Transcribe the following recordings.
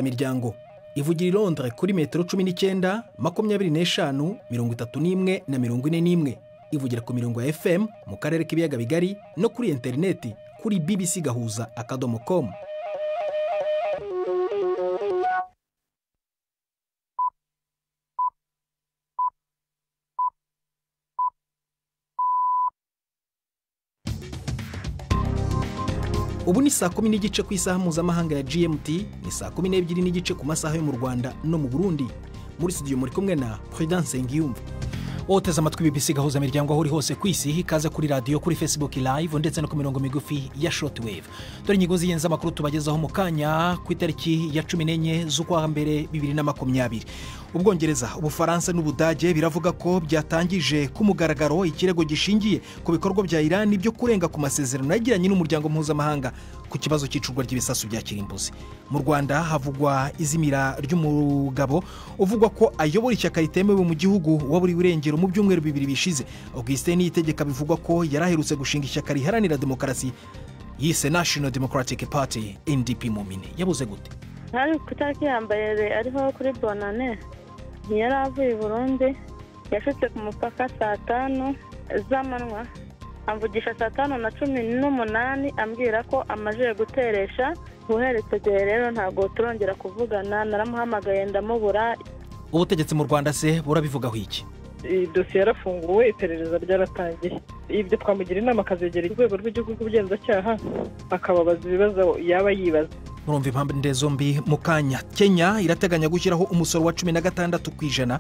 miryango ivugira i Londres kuri metero 19, 25, 31 na 41. Ivugira ku mirongo ya FM mu karere k'ibiyaga bigari no kuri interineti kuri bbc.gahuza.com. Ubu ni saa 10:30 ku isaha mpuzamahanga ya GMT, ni saa 12:30 ku masaha yo mu Rwanda no mu Burundi. Muri studio muri kumwe na Prudence Ngiyumva. Oteza amatwi BBC Gahuza miryango aho uri hose ku isi, ikaze kuri radio, kuri Facebook live ndetse no ku mirongo migufi ya shortwave. Dore inyigo z'inyenza makuru tubagezaho mu kanya ku itariki ya 14 z'ukwa mbere 2020. Ubwongereza, Ubufaransa n'Ubudage biravuga ko byatangije ku mugaragaro ikirego gishingiye ku bikorwa bya Iran byo kurenga ku masezerano yagiranye n'umuryango mpuzamahanga ku kibazo cy'icurwa ry'ibisasu bya kirimbuzi. Mu Rwanda havugwa izimira ry'umugabo uvugwa ko ayobora ishyaka ritemewe mu gihugu waburiwe irengero mu byumweru 2 bishize. Augustin Niyitegeka bivugwa ko yaraherutse gushinga ishyaka riharanira demokarasi yise National Democratic Party NDP mu mpine. Yabuze gute? Hari kutariki yambaye ariho kuri bonane yaravuye Burundi, yashitse ku mupaka saa 5 z'amanywa, amvugisha saa 5:18 ambwira ko amaje guteresha. Uheretse rero ntago turongera kuvugana, naramuhamagaye ndamubura. Ubutegetsi mu Rwanda se burabivugaho iki? Dosiye yarafunguwe, iperereza ryaratangiye. Ibyo twamugira inama akazegera urwego rw'igihugu rw'ubugenzacyaha akababaza ibibazo yaba yibaza. Murumva impande zombi mu kanya. Kenya irateganya gushyiraho umusoro wa 16%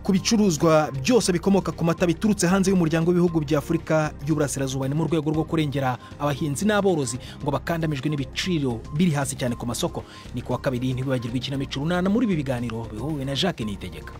ku bicuruzwa byose bikomoka ku mata biturutse hanze y'umuryango w'ibihugu bya Afurika y'Uburasirazuba, ni mu rwego rwo kurengera abahinzi n'aborozi ngo bakandamijwe n'ibiciro biri hasi cyane ku masoko. Ni kuwa kabiri ntibibagirwe ikinamico runana muri ibi biganiro bihuwe na Jacques Niyitegeka.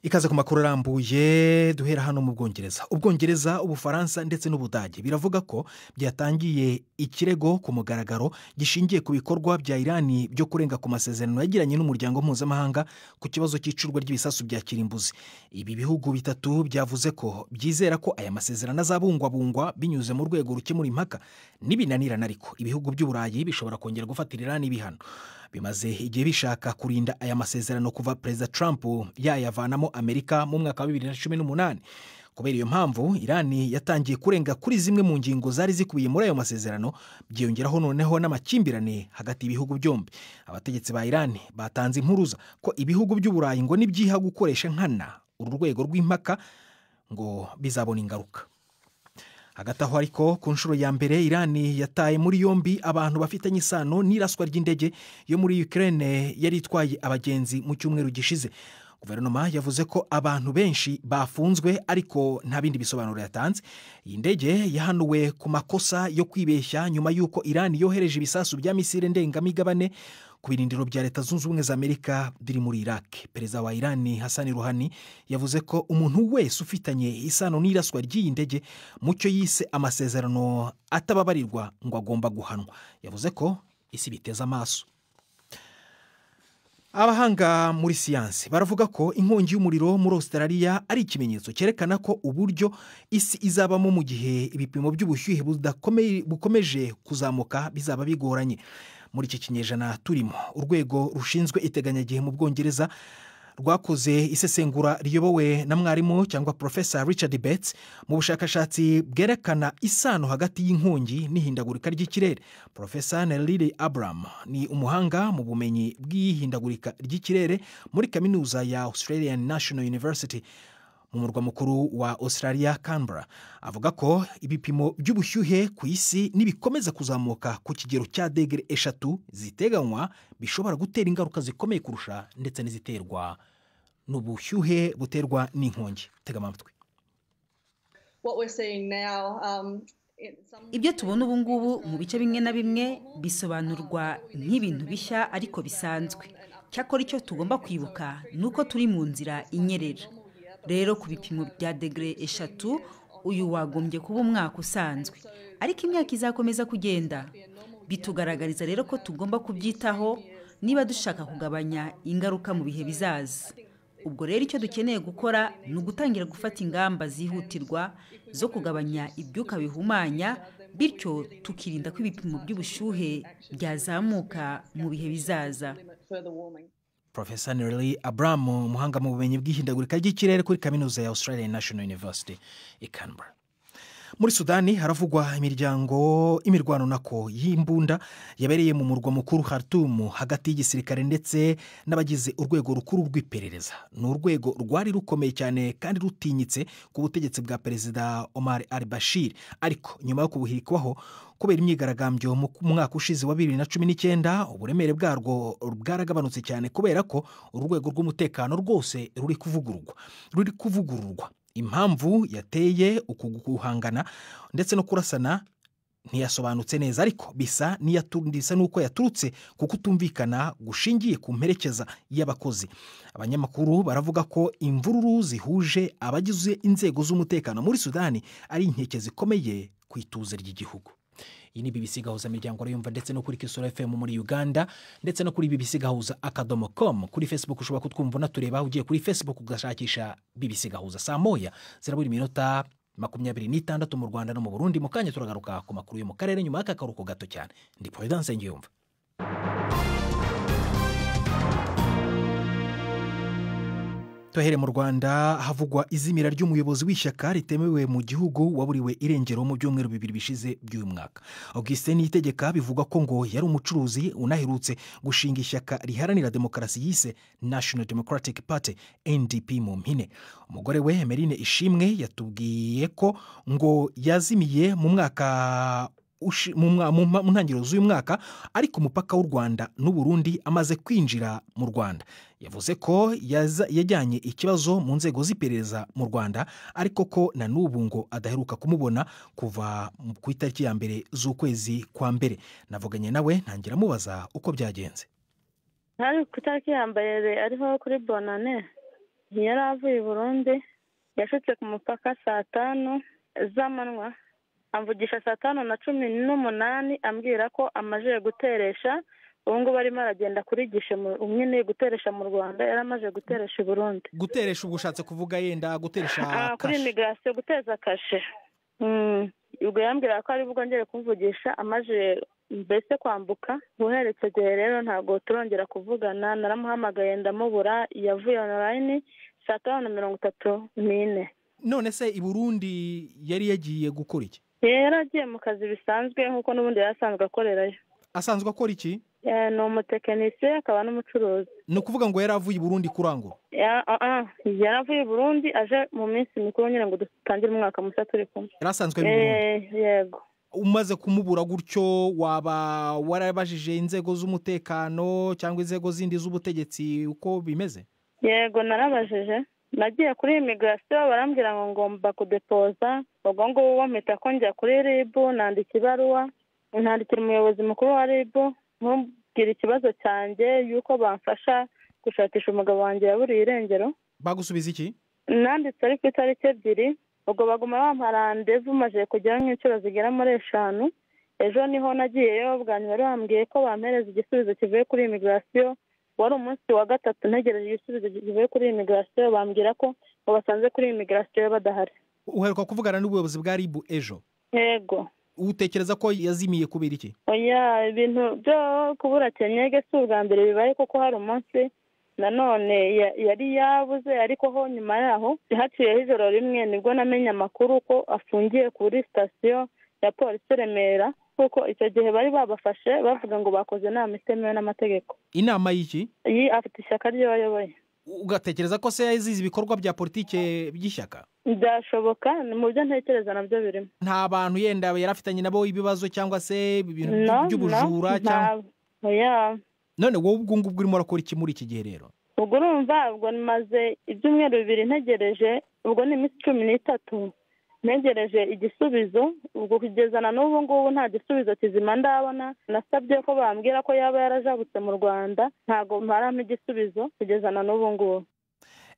Ikaze ku makuru arambuye, duhera hano mu Bwongereza. Ubwongereza, Ubufaransa ndetse n'Ubudage biravuga ko byatangiye ikirego ku mugaragaro gishingiye ku bikorwa bya Iran byo kurenga ku masezerano yagiranye n'umuryango mpuzamahanga ku kibazo cy'icurwa ry'ibisasu bya kirimbuzi. Ibi bihugu bitatu byavuze ko byizera ko aya masezerano azabungwabungwa binyuze mu rwego rukemura impaka. Nibinanirana ariko ibihugu by'Uburayi bishobora kongera gufatira Iran ibihano. Bimaze igihe bishaka kurinda aya masezerano kuva Perezida Trump yayavanamo Amerika mu mwaka wa 2018. Kubera iyo mpamvu Iran yatangiye kurenga kuri zimwe mu ngingo zari zikubiye muri ayo masezerano, byiyongeraho noneho n'amakimbirane hagati y'ibihugu byombi. Abategetsi ba Iran batanze impuruza ko ibihugu by'Uburayi ngo nibyiha gukoresha nkana uru rwego rw'impaka ngo bizabona ingaruka. Hagati aho ariko ku nshuro ya mbere Iran yataye muri yombi abantu bafitanye isano n'iraswa ry'indege yo muri Ukraine yari itwaye abagenzi mu cyumweru gishize. Guverinoma yavuze ko abantu benshi bafunzwe ariko nta bindi bisobanuro yatanze. Iyi ndege yahanuwe ku makosa yo kwibeshya nyuma y'uko Iran yohereje ibisasu bya misile ndengamigabane ku birindiro bya Leta Zunze Ubumwe za Amerika biri muri Iraq. Perezida wa Iran Hassan Rouhani yavuze ko umuntu wese ufitanye isano n'iraswa ry'iyi ndege mu cyo yise amasezerano atababarirwa ngo agomba guhanwa. Yavuze ko isi biteza amaso. Abahanga muri siyansi baravuga ko inkongi y'umuriro muri Australia ari ikimenyetso cyerekana ko uburyo isi izabamo mu gihe ibipimo by'ubushyuhe bukomeje kuzamuka bizaba bigoranye. Muri iki kinyejana turimo, urwego rushinzwe iteganyagihe mu Bwongereza rwakoze isesengura riyobowe na mwarimu cyangwa Professor Richard Bates mu bushakashatsi bwerekana isano hagati y'inkongi n'ihindagurika ry'ikirere. Professor Nelly Abram ni umuhanga mu bumenyi bw'ihindagurika ry'ikirere muri kaminuza ya Australian National University mu murwa mukuru wa Australia, Canberra. Avuga ko ibipimo by'ubushyuhe ku isi nibikomeza kuzamuka ku kigero cya degere 3 ziteganywa bishobora gutera ingaruka zikomeye kurusha ndetse n'iziterwa n'ubushyuhe buterwa n'inkongi. Tega amatwi. Ibyo tubona ubu ngubu mu bice bimwe na bimwe bisobanurwa nk'ibintu bishya ariko bisanzwe. Cyakora icyo tugomba kwibuka nuko turi mu nzira inyerera. Rero ku bipimo bya degere 3 uyu wagombye kuba umwaka usanzwe, ariko imyaka izakomeza kugenda. Bitugaragariza rero ko tugomba kubyitaho niba dushaka kugabanya ingaruka mu bihe bizaza. Ubwo rero icyo dukeneye gukora ni ugutangira gufata ingamba zihutirwa zo kugabanya ibyuka bihumanya, bityo tukirinda ko ibipimo by'ubushyuhe byazamuka mu bihe bizaza. Professor Nerly Abraham, umuhanga mu bumenyi bw'ihindagurika ry'ikirere kuri kaminuza ya Australian National University i Canberra. Muri Sudani haravugwa imirwano nako y'imbunda yabereye mu murwa mukuru Khartoum hagati y'igisirikare ndetse n'abagize urwego rukuru rw'iperereza. Ni urwego rwari rukomeye cyane kandi rutinyitse ku butegetsi bwa Perezida Omar al-Bashir, ariko nyuma yo kubuhirikwaho kubera imyigaragambyo mu mwaka ushize wa 2019, uburemere bwarwo bwaragabanutse cyane kubera ko urwego rw'umutekano rwose ruri kuvugururwa. Impamvu yateye uku guhangana ndetse no kurasana ntiyasobanutse neza, ariko bisa n'uko yaturutse ku kutumvikana gushingiye ku mperekeza y'abakozi. Abanyamakuru baravuga ko imvururu zihuje abagize inzego z'umutekano muri Sudani ari inkeke zikomeye ku ituze ry'igihugu. Iyi ni BBC gahuza imiryango arayumva ndetse no kuri Kisoro FM muri Uganda ndetse no kuri BBC gahuza.com. Kuri Facebook ushobora kutwumva unatureba ugiye kuri Facebook ugashakisha BBC gahuza. Saa moya zirabura iminota 26 mu Rwanda no mu Burundi. Mu kanya turagaruka ku makuru yo mu karere nyuma y'akaruhuko gato cyane. Ndi Prudence Ngiyumva. Tuhere mu Rwanda havugwa izimira ry'umuyobozi w'ishyaka ritemewe mu gihugu waburiwe irengero mu byumweru 2 bishize by'uyu mwaka. Augustin Niyitegeka bivugwa ko ngo yari umucuruzi unaherutse gushinga ishyaka riharanira demokarasi yise National Democratic Party NDP mu mpine. Umugore we Emeline Ishimwe yatubwiye ko ngo yazimiye mu mwaka mu ntangiriro z'uyu mwaka, ariko umupaka w'u Rwanda n'u Burundi amaze kwinjira mu Rwanda. Yavuze ko yajyanye ikibazo mu nzego z'iperereza mu Rwanda, ariko ko na n'ubu ngo adaheruka kumubona kuva ku itariki ya mbere z'ukwezi kwa mbere. Navuganye nawe ntangira mubaza uko byagenze. Hari ku itariki ya mbere ariho kuri bonane yari avuye i Burundi, yashutse ku mupaka 5:00 z'amanywa, amvugisha 5:18 ambwira ko amaje guteresha. Ubu ngubu arimo aragenda kurigisha umwe guteresha mu Rwanda, yari amaje guteresha i Burundi. Guteresha ubushatse kuvuga yenda guteresha kuri immigration, guteza kashe. Ubwo yambwira ko ari bwongere kumvugisha amaje mbese kwambuka. Guheretse gihe rero ntabwo turongera kuvugana, naramuhamagaye ndamubura, yavuye online 5:34. None se i Burundi yari yagiye gukora iki? Yaragiye mu kazi bisanzwe nkuko n'ubundi yasanzwe akorerayo. Asanzwe akora iki? Ni umutekinisiye akaba n'umucuruzi. Ni ukuvuga ngo yaravuye i Burundi kurangura? Yaravuye i Burundi aje mu minsi mikuru nyine ngo dutangire umwaka mushya turi kumwe. Yarasanzwe mu Burundi? Yego. Umaze kumubura gutyo waba warabajije inzego z'umutekano cyangwa inzego zindi z'ubutegetsi uko bimeze? Yego narabajije. Nagiye kuri immigration barambwira ngo ngomba kudepoza, ubwo ngo mpita ko njya kuri RIB nandika ibaruwa, ntandikira umuyobozi mukuru wa RIB nkubwira ikibazo cyanjye yuko bamfasha gushakisha umugabo wanjye yaburiye irengero. Bagusubiza iki? Nanditse ari ku itariki 2, ubwo baguma bampa randevu maje kugera nk'inshuro zigera muri 5. Ejo niho nagiyeyo, bwa nyuma bambwiye ko bampereza igisubizo kivuye kuri immigration. Wari umunsi wa 3 ntegereje igisubizo kivuye kuri immigration, bambwira ko basanze kuri immigration badahari. Uheruka kuvugana n'ubuyobozi bwa RIB ejo? Yego. Utekereza ko yazimiye kubera iki? Oya, ibintu byo kubura Kenyege si ubwa mbere bibaye, kuko hari umunsi nanone yari yabuze, ariko ho nyuma yaho haciyeho ijoro rimwe nibwo namenye amakuru ko afungiye kuri station ya polisi Remera, kuko icyo gihe bari babafashe bavuga ngo bakoze inama itemewe n'amategeko. Inama y'iki? Afite ishyaka ryo bayoboye. Ugatekereza ko se yazize ibikorwa bya politike by'ishyaka? Byashoboka, mu byo ntekereza nabyo birimo. Nta bantu yenda yarafitanye nabo ibibazo cyangwa se ibintu by'ubujura cyangwa? Oya. None wowe ubwo ngubwo urimo urakora iki muri iki gihe rero? Ubwo urumva, ubwo nimaze ibyumweru 2 ntegereje, ubwo ni iminsi 13 ntegereje igisubizo. Ubwo kugeza na n'ubu ngubu nta gisubizo kizima ndabona. Nasabye ko bambwira ko yaba yarajabutse mu Rwanda, ntago mparamo igisubizo kugeza na n'ubu ngubu.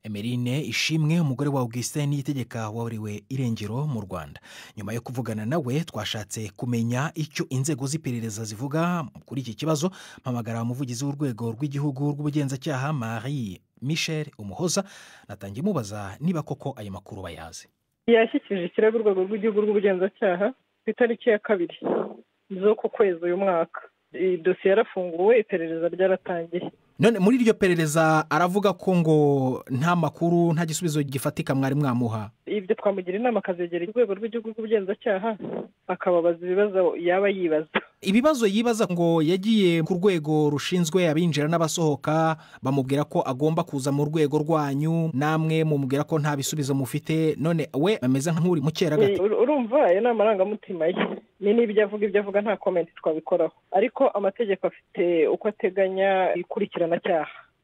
Emeline Ishimwe umugore wa Augustin Niyitegeka waburiwe irengero mu Rwanda. Nyuma yo kuvugana nawe twashatse kumenya icyo inzego z'iperereza zivuga kuri iki kibazo. Mpamagara umuvugizi w'urwego rw'igihugu rw'ubugenzacyaha Marie Michel Umuhoza, natangiye mubaza niba koko ayo makuru bayazi. Yashyikirije ikirego urwego rw'igihugu rw'ubugenzacyaha ku itariki ya 2 z'uku kwezi uyu mwaka. Dosiye yarafunguwe, iperereza ryaratangiye. None muri iryo perereza aravuga ko ngo nta makuru, nta gisubizo gifatika mwari mwamuha. Ibyo twamugira inama akazegera urwego rw'igihugu rw'ubugenzacyaha akababaza ibibazo yaba yibaza. Ibibazo yibaza ngo yagiye ku rwego rushinzwe abinjira n'abasohoka, bamubwira ko agomba kuza mu rwego rwanyu, namwe mumubwira ko nta bisubizo mufite. None we ameze nk'uri mu cyeragati. Urumva ayo ni amarangamutima ye, ni n'ibyo avuga nta comment twabikoraho, ariko amategeko afite uko ateganya ikurikirana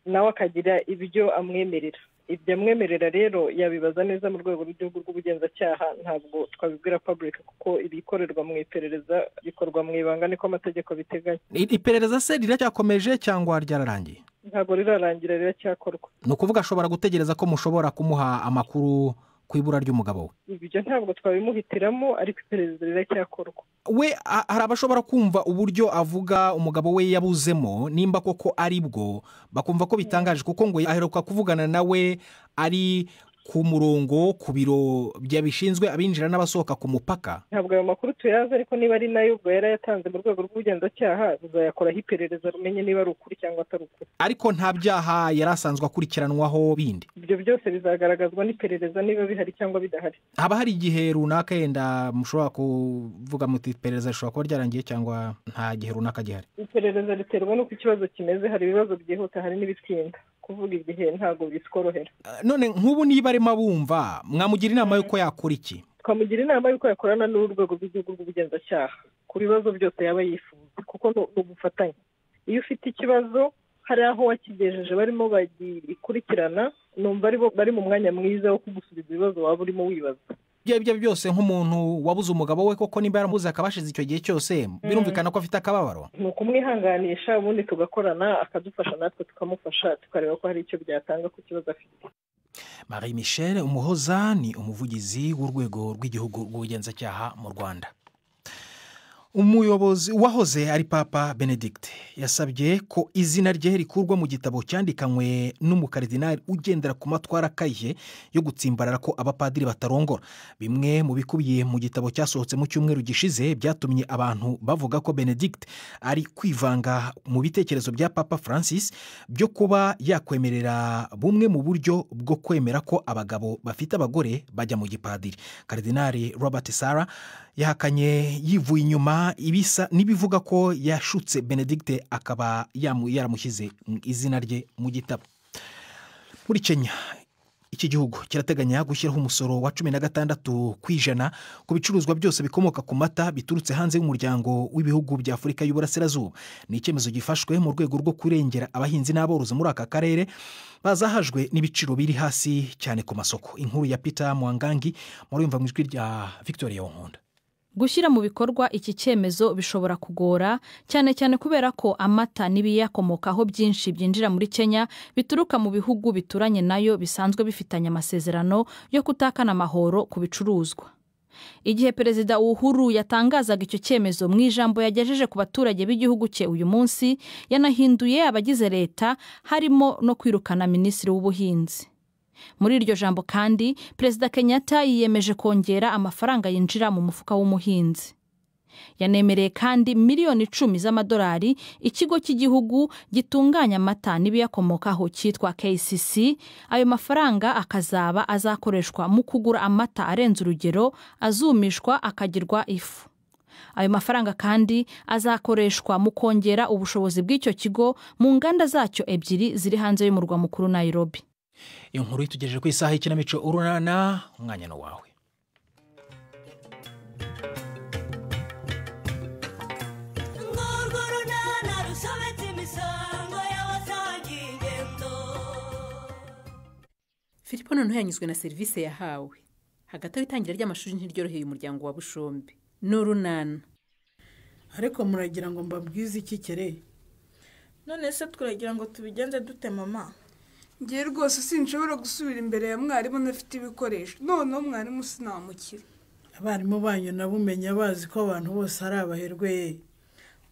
nawe akagira ibyo amwemerera. Ibyo amwemerera rero yabibaza neza mu rwego rw'igihugu rw'ubugenzacyaha, ntabwo twabibwira public kuko ibikorerwa mu iperereza bikorwa mu ibanga, niko amategeko biteganya. Iperereza se riracyakomeje cyangwa ryararangiye? Ntabwo rirarangira, riracyakorwa. Ni ukuvuga ashobora gutegereza ko mushobora kumuha amakuru ku ibura ry'umugabo we? Ibyo ntabwo twabimuhitiramo, ariko iperereza riracyakorwa. We hari abashobora kumva uburyo avuga umugabo we yabuzemo, nimba koko ari bwo bakumva ko bitangaje, kuko ngo aheruka kuvugana nawe ari ku murongo ku biro byabishinzwe abinjira n'abasohoka ku mupaka. Ntabwo ayo makuru tuyazi, ariko niba ari nayo ubwo yarayatanze mu rwego rw'ubugenzacyaha ruzayakoraho iperereza rumenye niba ari ukuri cyangwa atari ukuri. Ariko nta byaha yari asanzwe akurikiranwaho bindi? Ibyo byose bizagaragazwa n'iperereza niba bihari cyangwa bidahari. Haba hari igihe runaka yenda mushobora kuvuga muti iperereza rishobora kuba ryarangiye cyangwa nta gihe runaka gihari? Iperereza riterwa n'uko ikibazo kimeze, hari ibibazo byihuta, hari n'ibitinda. Kuvuga igihe ntabwo biskorohera. None nk'ubu niba arimo abumva, mwamugira inama y'uko yakora iki? Twamugira inama y'uko yakorana n'urwego rw'igihugu rw'ubugenzacyaha ku bibazo byose yaba yifuza, kuko ni ubufatanye. Iyo ufite ikibazo hari aho wakigejeje barimo bagikurikirana, numva ari bo bari mu mwanya mwiza wo kugusubiza ibibazo waba urimo wibaza. Ibyo byose nk'umuntu wabuze umugabo we, koko nimba yaramubuze akabashize icyo gihe cyose, birumvikana ko afite akababaro. Ni ukumwihanganisha, ubundi tugakorana, akadufasha natwe tukamufasha, tukareba ko hari icyo byatanga ku kibazo afite. Marie Michel Umuhoza ni umuvugizi w'urwego rw'igihugu rw'ubugenzacyaha mu Rwanda. Umuyobozi wahoze ari Papa Benedict yasabye ko izina rye rikurwa mu gitabo cyandikanywe n'umukaridinali ugendera ku matwara akaye yo gutsimbarara ko abapadiri batarongora. Bimwe mu bikubiye mu gitabo cyasohotse mu cyumweru gishize byatumye abantu bavuga ko Benedict ari kwivanga mu bitekerezo bya Papa Francis byo kuba yakwemerera bumwe mu buryo bwo kwemera ko abagabo bafite abagore bajya mu gipadiri. Karidinali Robert Sarah yahakanye yivuye inyuma ibisa n'ibivuga ko yashutse Benedict akaba yaramushyize izina rye mu gitabo. Muri Kenya, iki gihugu kirateganya gushyiraho umusoro wa 16% ku bicuruzwa byose bikomoka ku mata biturutse hanze y'umuryango w'ibihugu bya Afurika y'Uburasirazuba. Ni icyemezo gifashwe mu rwego rwo kurengera abahinzi n'aborozi muri aka karere bazahajwe n'ibiciro biri hasi cyane ku masoko. Inkuru ya Peter Mwangangi murumva mu ijwi rya Victoria Wonkunda. Gushyira mu bikorwa iki cyemezo bishobora kugora cyane kubera ko amata n'ibiyakomokaho byinshi byinjira muri Kenya bituruka mu bihugu bituranye nayo bisanzwe bifitanye amasezerano yo kutakana amahoro ku bicuruzwa. Igihe Perezida Uhuru yatangazaga icyo cyemezo mu ijambo yagejeje ku baturage b'igihugu cye uyu munsi, yanahinduye abagize leta harimo no kwirukana Minisitiri w'Ubuhinzi. Muri iryo jambo kandi Perezida Kenyatta yiyemeje kongera amafaranga yinjira mu mufuka w'umuhinzi. Yanemereye kandi miliyoni 10 z'amadolari ikigo cy'igihugu gitunganya amata n'ibiyakomokaho cyitwa KCC. Ayo mafaranga akazaba azakoreshwa mu kugura amata arenze urugero, azumishwa akagirwa ifu. Ayo mafaranga kandi azakoreshwa mu kongera ubushobozi bw'icyo kigo mu nganda zacyo 2 ziri hanze y'umurwa mukuru Nairobi. Iyo nkuru itugejeje ku isaha y'ikinamico urunana, umwanya no wawe. Filipo noneho yanyuzwe na serivisi yahawe. Hagati y'itangira ry'amashuri ntiryoroheye umuryango wa Bushombe. N'urunana. Ariko muragira ngo mbabwize iki kere? None se turagira ngo tubigenze dute mama? ngiye rwose sinshobora gusubira imbere ya mwarimu ntafite ibikoresho noneho mwarimu sinamukira. abarimu banyu nabo umenya bazi ko abantu bose ari abaherwe ye.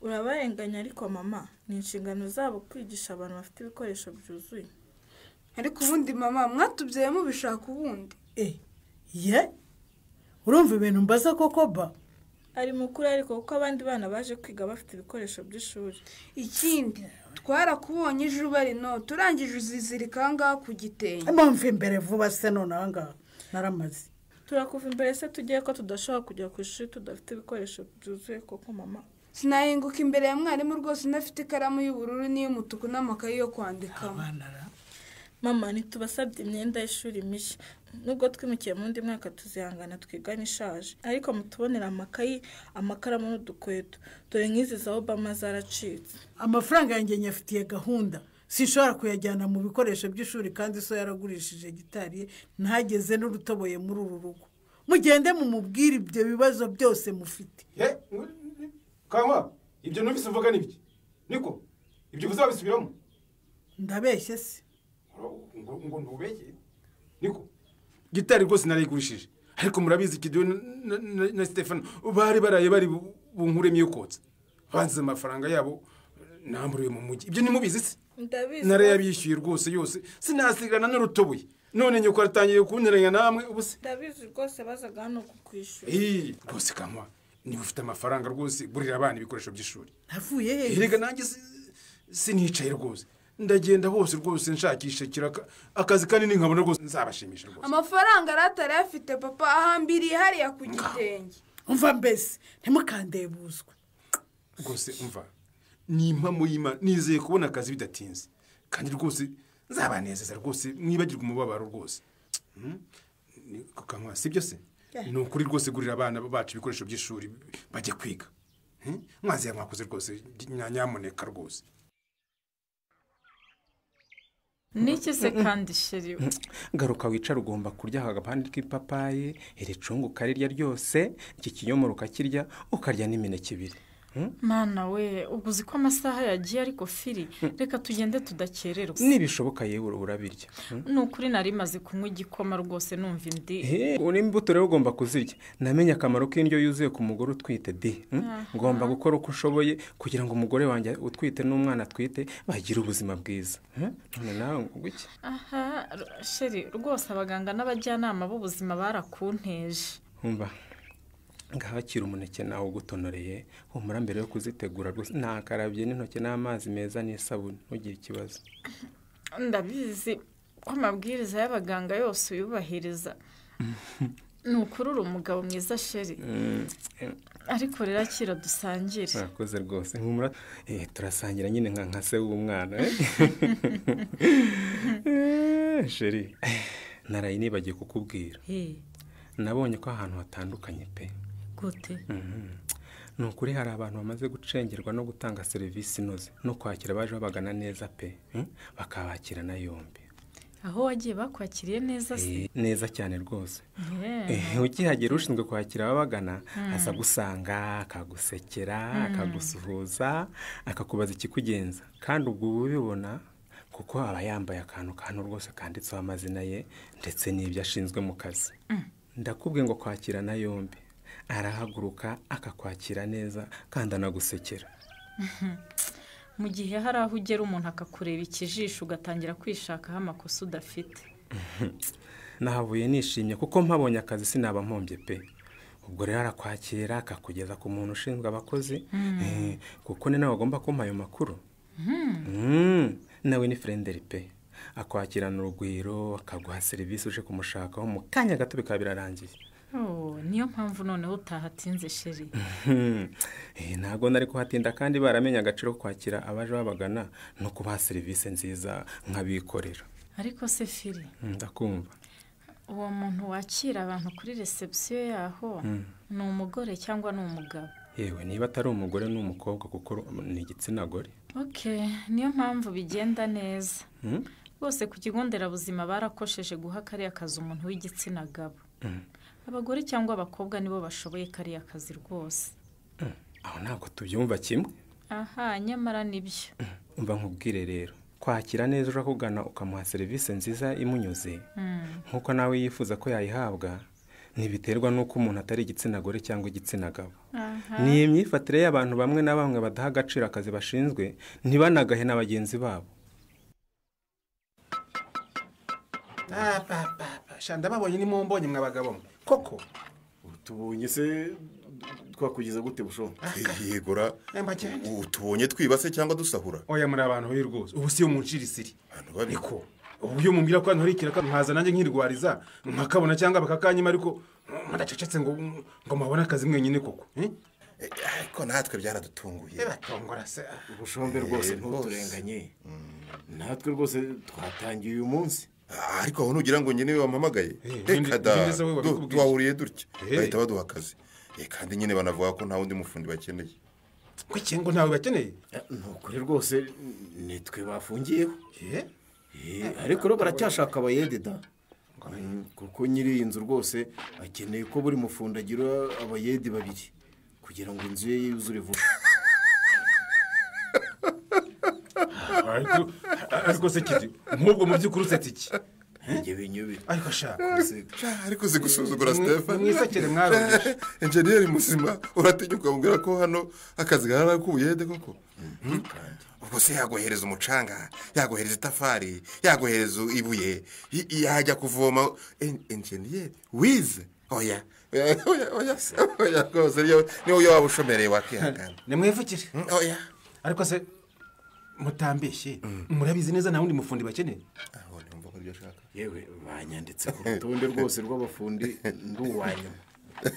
urabarenganya ariko mama ni inshingano zabo kwigisha abantu bafite ibikoresho byuzuye. ariko ubundi mama mwatubyaye mubishaka ubundi. ye urumva ibintu mbaza koko ba? ari mukuru ariko kuko abandi bana baje kwiga bafite ibikoresho by'ishuri. ikindi twarakubonye ejo bari no turangije uzizirika ahangaha ku gitenge. mpamvu imbere vuba se none ahangaha naramaze. turakuva imbere se tugiye ko tudashobora kujya ku ishuri tudafite ibikoresho byuzuye koko mama. sinahinguka imbere ya mwarimu rwose ntafite ikaramu y'ubururu n'iy'umutuku n'amakayi yo kwandikamo. mama ntitubasabye imyenda y'ishuri mishya nubwo twimukiye mu wundi mwaka tuzihangana twigana ishaje ariko mutubonera amakayi amakaramu n'udukweto dore nk'izi za Obama zaracitse. amafaranga yanjye nyafitiye gahunda sinshobora kuyajyana mu bikoresho by'ishuri kandi so yaragurishije gitari ye ntageze n'urutoboye muri uru rugo. mugende mumubwire ibyo bibazo byose mufite. Kanywa ibyo numvise uvuga nibyo niko ibyo uzabisubiramo. ndabeshye se ngo ntubeshye niko gitari rwose narayigurishije ariko murabizi Kidiyo na Stefano bari bari bunkuremo iyo kotsa banze amafaranga yabo namburiwe mu mujyi. ibyo nimubizi se? ndabizi narayabishyuye rwose yose sinasigana n'urutobuye none nyoko aratangiye kunteranya namwe ubuse. ndabizi rwose bazaga hano kukwishyura. rwose Kanywa niba ufite amafaranga rwose gurira abana ibikoresho by'ishuri. navuye he? Erega nanjye sinicaye rwose ndagenda hose rwose nshakisha akazi kanini nkabona rwose nzabashimisha rwose. amafaranga aratari afite papa ahambiriye hariya ku gitenge. umva mbese ntimukandebuzwe rwose umva ni impamo y'Imana nizeye kubona akazi bidatinze kandi rwose nzabanezeza rwose mwibagirwa umubabaro rwose. Kanywa sibyo se? ni ukuri rwose gurira abana bacu ibikoresho by'ishuri bajye kwiga. mwaze mwakoze rwose nyamuneka rwose. niki se kandi sheri garuka wicara ugomba kurya agapande k'ipapayi iri cungu ukarirya ryose iki kinyomoro ukakirya ukarya n'imineke ibiri. mana we ubwo uzi ko amasaha yagiye ariko firi reka tugende tudakererwa. nibishoboka yewe urabirya. ni ukuri nari maze kunywa igikoma rwose numva indi. n'imbuto rero ugomba kuzirya. namenye akamaro k'indyo yuzuye ku mugore utwite de. ngomba gukora uko ushoboye kugira ngo umugore wanjye utwite n'umwana atwite bagire ubuzima bwiza. none nawe ngo iki? aha sheri rwose abaganga n'abajyanama b'ubuzima barakunteje. umva ngahakira umuneke nawe ugutonoreye humura mbere yo kuzitegura rwose nakarabye n'intoki n'amazi meza n'isabune ntugire ikibazo. ndabizi ko amabwiriza y'abaganga yose uyubahiriza ni ukurura umugabo mwiza sheri. ariko rero akira dusangire. murakoze rwose humura turasangira nyine nka se w'umwana. sheri naraye nibagiye kukubwira nabonye ko ahantu hatandukanye pe. gute? ni ukuri hari abantu bamaze gucengerwa no gutanga serivisi inoze no kwakira abaje babagana neza pe bakabakirana yombi. aho wagiye bakwakiriye neza se? neza cyane rwose. ukihagera ushinzwe kwakira ababagana aza gusanga akagusekera akagusuhuza akakubaza ikikugenza kandi ubwo ubibona kuko aba yambaye akantu rwose kanditseho amazina ye ndetse n'ibyo ashinzwe mu kazi. ndakubwiye ngo kwakirana yombi arahaguruka akakwakira neza kandi anagusekera. mu gihe hari aho ugera umuntu akakureba ikijisho ugatangira kwishakaho amakosa udafite. nahavuye nishimye kuko mpabonye akazi sinaba mpombye pe. ubwo rero arakwakira akakugeza ku muntu ushinzwe abakozi kuko ni nawe agomba kumpa ayo makuru. nawe ni frenderi pe akwakirana urugwiro akaguha serivisi uje kumushakaho mu kanya gato bikaba birarangiye. niyo mpamvu noneho utahatinze sheri. ntabwo nari kuhatinda kandi baramenya agaciro ko kwakira abaje babagana no kubaha serivisi nziza nk'abikorera. ariko se firi ndakumva uwo muntu wakira abantu kuri reception yaho ni umugore cyangwa ni umugabo? yewe niba atari umugore ni umukobwa kuko ni igitsina gore. niyo mpamvu bigenda neza. bose ku kigo nderabuzima barakosheje guha kariya kazi umuntu w'igitsina gabo. abagore cyangwa abakobwa nibo bashoboye kariya kazi rwose. aho ntabwo tubyumva kimwe. nyamara nibyo. umva nkubwire rero kwakira neza urakugana ukamuha serivisi nziza imunyuze nk'uko nawe yifuza ko yayihabwa ntibiterwa n'uko umuntu atari igitsina gore cyangwa igitsina gabo. Ni imyifatire y'abantu bamwe na bamwe badaha agaciro akazi bashinzwe ntibanagahe na bagenzi babo. shanda babonye ni mumbonye mwabagabo koko tubonye se twakugeza gute busho? Yegora utubonye twibase cyangwa dusahura? Oya muri abantu b'i rwose ubu siyo munshirisiri ariko ubu yo mumbwira ko hano hari ikiraka nkaza nanjye nkirwariza nkakabona cyangwa bakakanyima ariko ndacecetse ngo mabona akazi mwenyine koko ariko natwe byaradutunguye. Batongora se ubushombe rwose ntuturenganye. Natwe rwose twatangiye uyu munsi. Ariko aho nugira ngo nyine wampamagaye reka da twahuriye dutya bahita baduha akazi kandi nyine banavuga ko nta wundi mufundi bakeneye. Kuki ngo ntawe bakeneye? Nukuri rwose nitwe bafungiyeho. Ariko rero baracyashaka abayede da kuko nyiri iyi nzu rwose akeneye ko buri mufundi agira abayede babiri kugira ngo inzu ye yuzure vuba. Ariko se kiti nk'ubwo mu by'ukuri usetse iki? Njye binyubi. Ariko ariko zigusuzugura Stefan. Mwisakire mwaroje. Engineer muzima uratinyuka mubwira ko hano akazi garara kubuyede koko. Ubwo se yagohereza umucanga, yagohereza itafari, yagohereza ibuye, yajya kuvoma engineer wize. Oya rwose niyo waba ushomereye wakihangana. Nimwivukire. Oya. Ariko se mutambeshye murabizi neza nta wundi mufundi bakeneye? Aho nimba ko byo shaka. Yewe banyanditse ku rutonde rwose rw'abafundi nduwanya.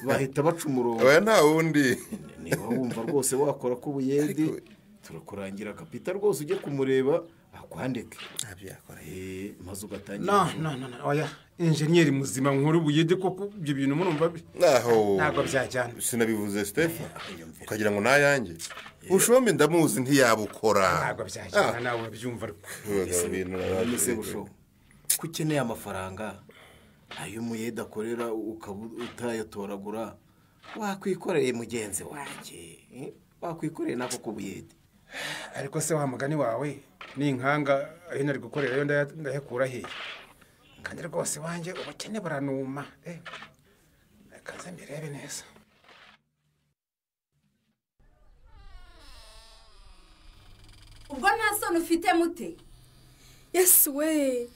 Bahita baca umurongo. Oya nta wundi. Niba wumva rwose wakora ko ubuyedi turakurangira kapita rwose ujye kumureba akwandike. Abyakora maze ugatangira. No oya engineer muzima nkuru ubuyedi koko ibyo bintu murumva ntabwo byajyana. Sinabivuze Stefan ukagira ngo nayanjye ushombe ndamuzi ntiyabukora. Ntabwo byajyana nawe byumva ese busho kukeneye amafaranga ayo muyeda akorera utayatoragura wakwikoreye mugenzi wanjye wakwikoreye nako kubuyedi. Ariko se wa mugani wawe ni inkanga ayo nari gukorera yo ndayakura he kandi rwose wanjye ubukene buranuma akaza mbirebe neza. Ubwo nta soni ufite mute? Yesu we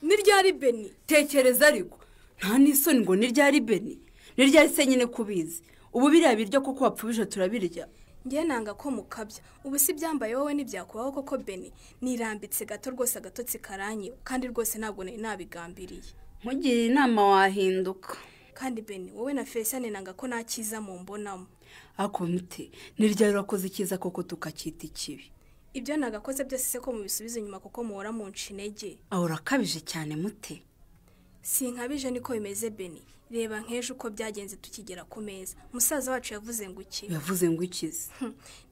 ni ryari Beni? Tekereza ariko nta n'isoni ngo ni ryari Beni? Ni ryari se nyine kubizi? Ubu biriya biryo koko wapfubije turabirya. Ngiye nanga ko mukabya. Ubu si byambaye wowe n'ibyakubaho koko Beni. Nirambitse gato rwose agatotsi karanyiwe kandi rwose ntabwo nabigambiriye. Nkugire inama wahinduka. Kandi Beni wowe na Fesane nanga ko nakiza mu mbonamo. Ako mute ni ryari urakoze ikiza koko tukakita ikibi? Ibyo nagakoze byose se ko mubisubiza inyuma kuko muhora mu nshinege. Aho urakabije cyane mute? Sinkabije niko bimeze Beni. Reba nk'ejo uko byagenze tukigera ku meza. Musaza wacu yavuze ngo iki? Yavuze ngo ikize?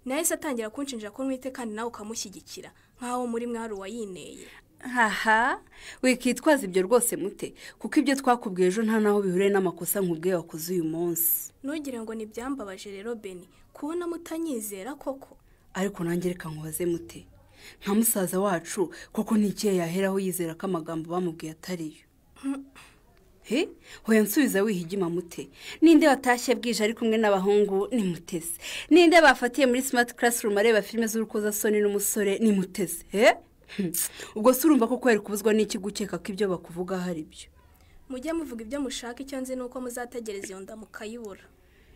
Nahise atangira kunshinja ko nwite kandi nawe ukamushyigikira nkaho muri mwari wayineye. Haha wikitwaza ibyo rwose mute kuko ibyo twakubwiye ejo nta naho bihuriye n'amakosa nkubwiye wakoze uyu munsi. Ntugire ngo nibyambabaje rero Beni kubona mutanyizera koko. Ariko nanjye reka nkubaze mute nka musaza wacu koko n'ikihe yaheraho yizera ko amagambo bamubwiye atariyo? Hoya nsubiza wihigima mute. Ninde watashye bwije ari kumwe n'abahungu ni muteze? Ninde bafatiye muri smart classroom areba filime z'urukozasoni n'umusore ni muteze? Ubwo se urumva ko kweri kubuzwa n'iki gukeka ko ibyo bakuvuga hari byo? Mujye muvuga ibyo mushaka, icyo nzi nuko muzategereza iyo nda mukayibura.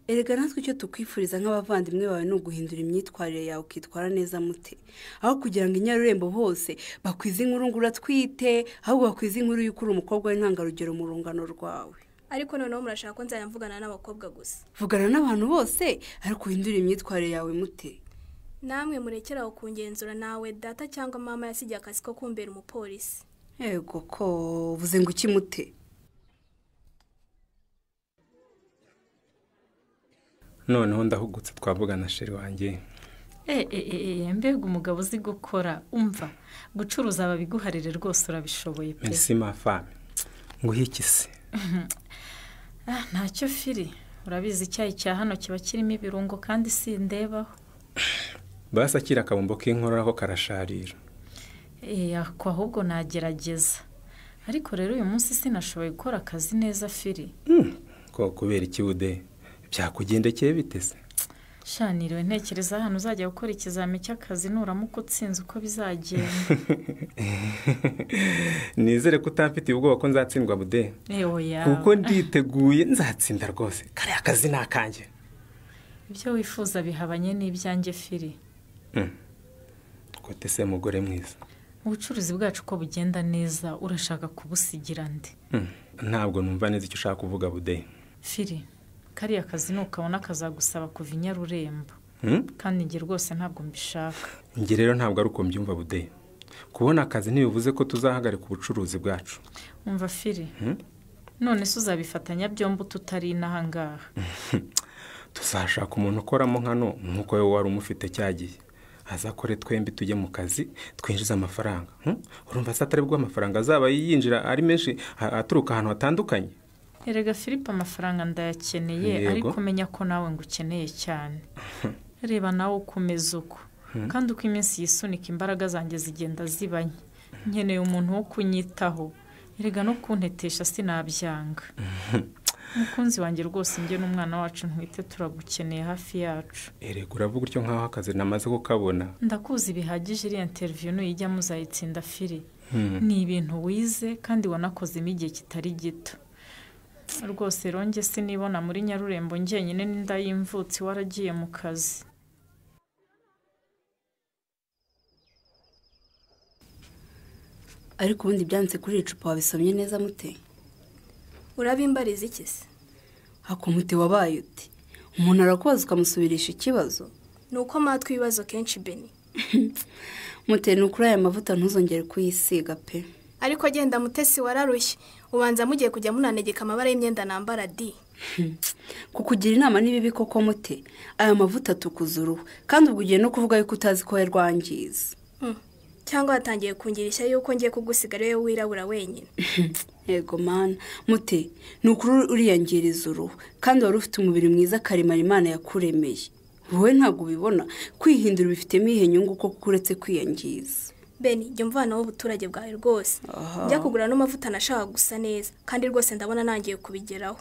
Erega natwe icyo tukwifuriza nk'abavandimwe bawe ni uguhindura imyitwarire yawe ukitwara neza mute, aho kugira ngo inyarurembo hose bakwize inkuru ngo uratwite, ahubwo bakwize inkuru y'uko uri umukobwa w'intangarugero mu rungano rwawe. Ariko noneho murashaka ko nzajya mvugana n'abakobwa gusa? Vugana n'abantu bose ariko uhindura imyitwarire yawe mute. Namwe murekeraho kungenzura nawe data cyangwa mama yasigiye akazi ko kumbera umupolisi. Yego ko uvuze ngo iki mute? Noneho ndahugutse twavugana sheri wanjye. Mbega umugabo uzi gukora, umva gucuruza ababiguharire rwose urabishoboye pe. Merci ma femme. Nguhe iki se? Ntacyo firi, urabizi icyayi cya hano kiba kirimo ibirungo kandi sindebaho. Basa kira akabombo k'inkorora ko karasharira. ako ahubwo nagerageza ariko rero uyu munsi sinashoboye gukora akazi neza firi. ko kubera iki ude byakugendekeye bitese? Shaniriwe ntekereza hano uzajya gukora ikizami cy'akazi nuramuka utsinze uko bizagenda. Nizere ko utamfitiye ubwoba ko nzatsindwa bude. Oya. Kuko nditeguye nzatsinda rwose. Kariya kazi ni akanjye. Ibyo wifuza bihabanye n'ibyanjye firi. Kote se mugore mwiza. Ubucuruzi bwacu ko bugenda neza urashaka kubusigira nde? Ntabwo numva neza icyo ushaka kuvuga bude. Firi, kariya kazi nukabona kazagusaba kuva Nyarurembo. Kandi nge rwose ntabwo mbishaka. Nge rero ntabwo ari uko mbyumva bude. Kubona akazi ntibivuze ko tuzahagarika ubucuruzi bwacu. Umva Firi. None se uzabifatanya byombi tutari inaha ngaha. Tuzashaka umuntu ukoramo hano nkuko wowe wari umufite cyagiye. Azakore twembi tujye mu kazi twinjiza amafaranga. Urumva se atari bwo amafaranga azaba yinjira ari menshi aturuka ahantu hatandukanye. Erega Philippe amafaranga ndayakeneye ariko menya ko nawe ngukeneye cyane. Reba nawe ukomeza uko. Kandi uko iminsi yisunika imbaraga zanjye zigenda zibanye. Nkeneye umuntu wo kunyitaho. Erega no kuntetesha sinabyanga. Mukunzi wanjye rwose njye n'umwana wacu ntwite turagukeneye hafi yacu. Erega uravuga utyo nkaho akazi namaze kukabona. Ndakuzi bihagije iri interview nuyijya muzayitsinda Firi. Ni ibintu wize kandi wanakozemo igihe kitari gito. Rwose ronge sinibona muri Nyarurembo njyenyine n'inda y'imvutsi waragiye mu kazi. Ariko ubundi byanditse kuri iri cupa wabisomye neza mute? Urabimbariza iki se? Hako mute wabaye uti? Umuntu arakubaza ukamusubirisha ikibazo? Nuko matwi ibibazo kenshi Beni. Mute nukuri aya mavuta ntuzongere kuyisiga pe. Ariko genda mutesi wararushye. Ubanza mugiye kujya munanegeka amabara y'imyenda nambara di. Kukugira inama nibibi koko mute. Aya mavuta tukuza uruhu kandi ubwo ugiye no kuvuga yuko utazi ko yarwangiza. Cyangwa watangiye kungirisha yuko ngiye kugusigara yo wirabura wenyine. Yego mana mute nukuri uriyangiriza uruhu kandi wari ufite umubiri mwiza karemano Imana yakuremeye. Wowe ntabwo ubibona kwihindura bifitemo ihe nyungu ko kuretse kwiyangiza. Beni jya mvana w'ubuturage bwawe rwose. Njya kugura no mavuta nashaka gusa neza kandi rwose ndabona nangiye kubigeraho.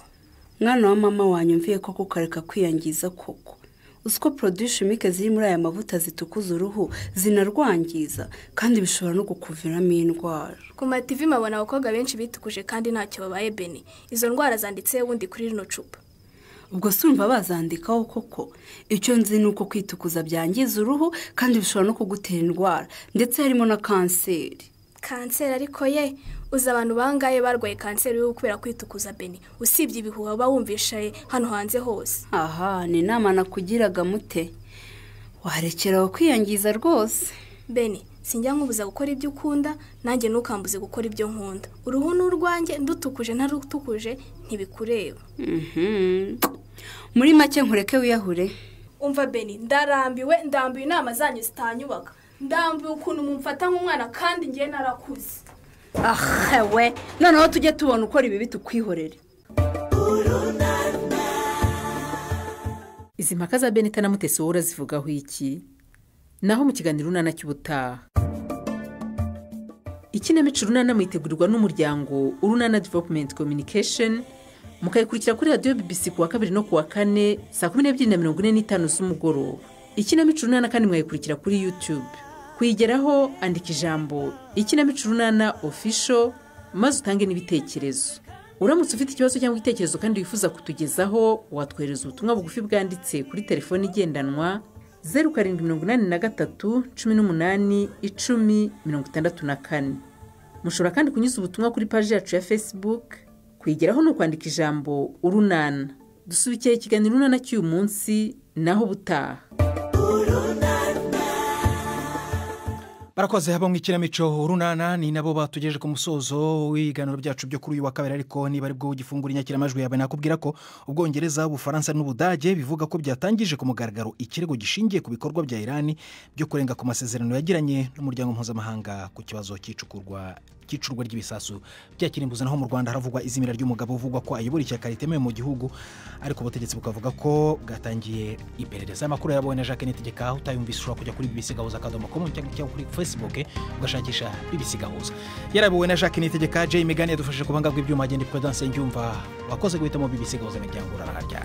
Mwana wa mama wanyumviye ko kukareka kwiyangiza koko. Uziko produit chimique ziri muri aya mavuta zitukuza uruhu zinarwangiza kandi bishobora no gukuviramo indwara. Ku ma TV mabona abakobwa benshi bitukuje kandi ntacyo babaye Beni. Izo ndwara zanditse wundi kuri rino cupa. Ubwo surumva bazandikaho koko icyo nzi nuko kwitukuza byangiza uruhu kandi bishobora no kugutera indwara ndetse harimo na kanseri. Kanseri ariko ye uza abantu bangaye barwaye kanseri yo kubera kwitukuza Beni. Usibye ibihuha bawumvisha hano hanze hose. Aha ni inama nakugiraga mute. Warekera kwiyangiza rwose. Beni sinjya nkubuza gukora ibyo ukunda nanjye nukambuze gukora ibyo nkunda. Uruhu n'urwanjye ndutukuje ntarutukuje ntibikureba. Muri make nkureke wiyahure. Umva Beni ndambiwe inama zanyu zitanyubaka. Ndambiwe ukuntu mumfata nk'umwana kandi ngiye narakuze. We noneho tujye tubona ukora ibi bitukwihorere. Izi mpaka za Benita na Mutesi wowe urazivugaho iki? Naho mu kiganiro Urunana cy'ubutaha. Ikinamico Urunana mwitegurirwa n'umuryango Urunana Development Communication mukayikurikira kuri radio BBC kuwa 2 no kuwa 4 saa 12:45 z'umugoroba. Ikinamico Urunana kandi mwayikurikira kuri YouTube. Kuyigeraho andika ijambo Ikinamico Urunana official maze utange n'ibitekerezo. Uramutse ufite ikibazo cyangwa igitekerezo kandi wifuza kutugezaho watwohereza ubutumwa bugufi bwanditse kuri telefone igendanwa 0783181064. Mushobora kandi kunyuza ubutumwa kuri page yacu ya Facebook. Kuyigeraho no kwandika ijambo Urunana. Dusubikiye ikiganiro Urunana cy'uyu munsi naho butaha. Barakoze haba mu ikinamico Urunana ni nabo batugejeje ku musozo w'iganiro byacu byo kuri uyu wa kabiri ariko niba ari bwo ugifungura inyakiramajwi yawe nakubwira ko Ubwongereza, Ubufaransa n'Ubudage bivuga ko byatangije ku mugaragaro ikirego gishingiye ku bikorwa bya Irani byo kurenga ku masezerano yagiranye n'umuryango mpuzamahanga ku kibazo cy'icukurwa cy'icurwa ry'ibisasu bya kirimbuzi. Naho mu Rwanda haravugwa izimira ry'umugabo uvugwa ko ayobora ishyaka ritemewe mu gihugu, ariko ubutegetsi bukavuga ko bwatangiye iperereza. Amakuru yabawe na Jacques Nitegeka. Utayumvise ushobora kujya kuri bbc.gahuza.com cyangwa kuri Facebook ugashakisha BBC Gahuza. Yarabawe na Jacques Nitegeka. Jay Megani yadufashije kubanga bw'ibyuma agenda Prudence Njumva wakoze guhitamo BBC Gahuza. Imiryango urarahajya.